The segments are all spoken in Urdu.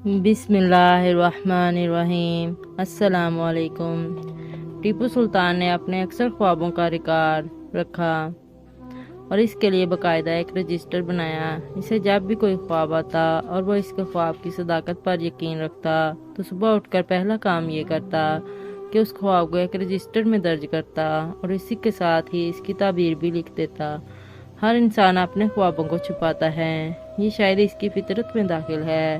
بسم اللہ الرحمن الرحیم۔ السلام علیکم۔ ٹیپو سلطان نے اپنے اکثر خوابوں کا ریکارڈ رکھا اور اس کے لیے باقاعدہ ایک رجسٹر بنایا۔ اسے جب بھی کوئی خواب آتا اور وہ اس کے خواب کی صداقت پر یقین رکھتا تو صبح اٹھ کر پہلا کام یہ کرتا کہ اس خواب کو ایک رجسٹر میں درج کرتا اور اسی کے ساتھ ہی اس کی تعبیر بھی لکھ دیتا۔ ہر انسان اپنے خوابوں کو چھپاتا ہے، یہ شاید اس کی فطرت میں داخل ہے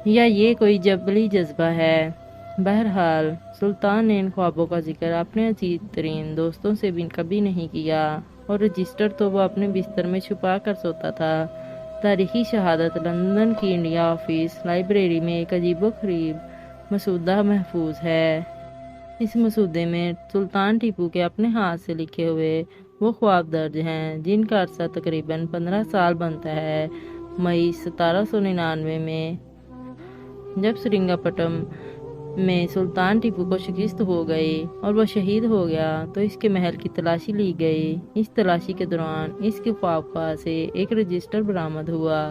یا یہ کوئی جبلی جذبہ ہے۔ بہرحال سلطان نے ان خوابوں کا ذکر اپنے عزیز ترین دوستوں سے بھی کبھی نہیں کیا اور رجسٹر تو وہ اپنے بستر میں چھپا کر سوتا تھا۔ تاریخی شہادت لندن کی انڈیا آفس لائبریری میں ایک عجیب و غریب مسودہ محفوظ ہے۔ اس مسودے میں سلطان ٹیپو کے اپنے ہاتھ سے لکھے ہوئے وہ خواب درج ہیں جن کا عرصہ تقریباً 15 سال بنتا ہے۔ مئی 1799 میں جب سرنگاپٹم میں سلطان ٹیپو کو شکست ہو گئی اور وہ شہید ہو گیا تو اس کے محل کی تلاشی لی گئی۔ اس تلاشی کے دوران اس کے خواب خواہ سے ایک رجسٹر برآمد ہوا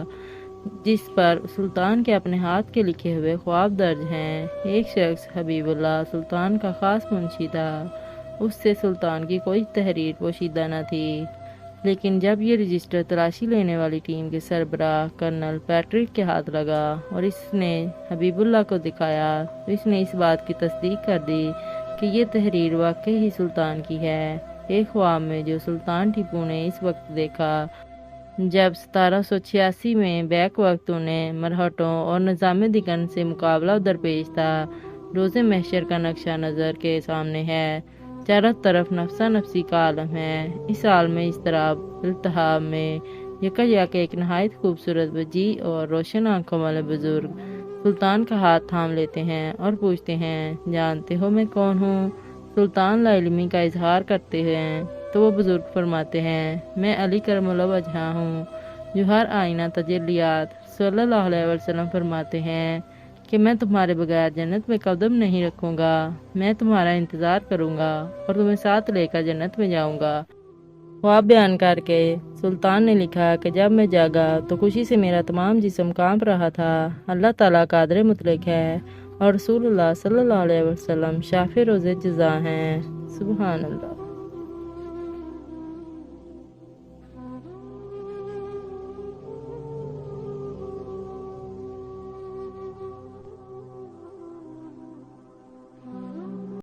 جس پر سلطان کے اپنے ہاتھ کے لکھے ہوئے خواب درج ہیں۔ ایک شخص حبیب اللہ سلطان کا خاص منشی تھا، اس سے سلطان کی کوئی تحریر پوشیدہ نہ تھی، لیکن جب یہ رجسٹر تلاشی لینے والی ٹیم کے سربراہ کرنل پیٹرک کے ہاتھ لگا اور اس نے حبیب اللہ کو دکھایا تو اس نے اس بات کی تصدیق کر دی کہ یہ تحریر واقعی ہی سلطان کی ہے۔ ایک خواب میں جو سلطان ٹیپو نے اس وقت دیکھا جب 1786 میں بیک وقت انہیں مرہٹوں اور نظام دکن سے مقابلہ درپیش تھا۔ روز محشر کا نقشہ نظر کے سامنے ہے، چاروں طرف نفسا نفسی کا عالم ہے۔ اس عالم میں اضطراب التہاب میں یک ایک نہایت خوبصورت وجیح اور روشن آنکھوں والے بزرگ سلطان کا ہاتھ تھام لیتے ہیں اور پوچھتے ہیں، جانتے ہو میں کون ہوں؟ سلطان لا علمی کا اظہار کرتے ہیں تو وہ بزرگ فرماتے ہیں، میں علی کرم اللہ وجہہ ہوں جو ہر آئینہ تجلیات۔ صلی اللہ علیہ وسلم فرماتے ہیں کہ میں تمہارے بغیر جنت میں قدم نہیں رکھوں گا، میں تمہارا انتظار کروں گا اور تمہیں ساتھ لے کر جنت میں جاؤں گا۔ خواب بیان کر کے سلطان نے لکھا کہ جب میں جاگا تو خوشی سے میرا تمام جسم کانپ رہا تھا۔ اللہ تعالیٰ قادر مطلق ہے اور رسول اللہ صلی اللہ علیہ وسلم شافع روز جزا ہیں۔ سبحان اللہ۔